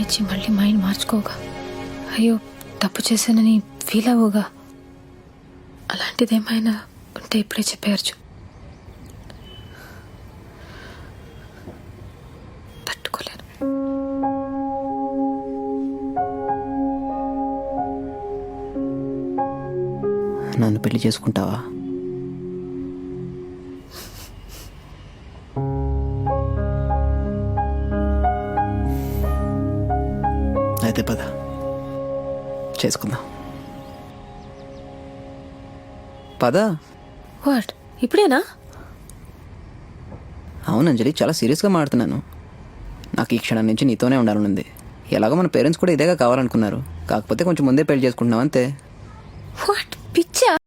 నుంచి మళ్ళీ మైండ్ మార్చుకోగా అయ్యో తప్పు చేశానని ఫీల్ అవ్వగా అలాంటిదేమైనా ఉంటే ఇప్పుడే చెప్పారు. తట్టుకోలేను. నన్ను పెళ్లి చేసుకుంటావా? అయితే పద చేసుకుందాం. పద. వాట్ ఇప్పుడేనా? అవును అంజలి, చాలా సీరియస్గా మాట్లాడుతున్నాను. నాకు ఈ క్షణం నుంచి నీతోనే ఉండాలనుంది. ఎలాగో మన పేరెంట్స్ కూడా ఇదేగా కావాలనుకున్నారు. కాకపోతే కొంచెం ముందే పెళ్లి చేసుకుంటున్నాం అంతే. వాట్ పిచ్చా?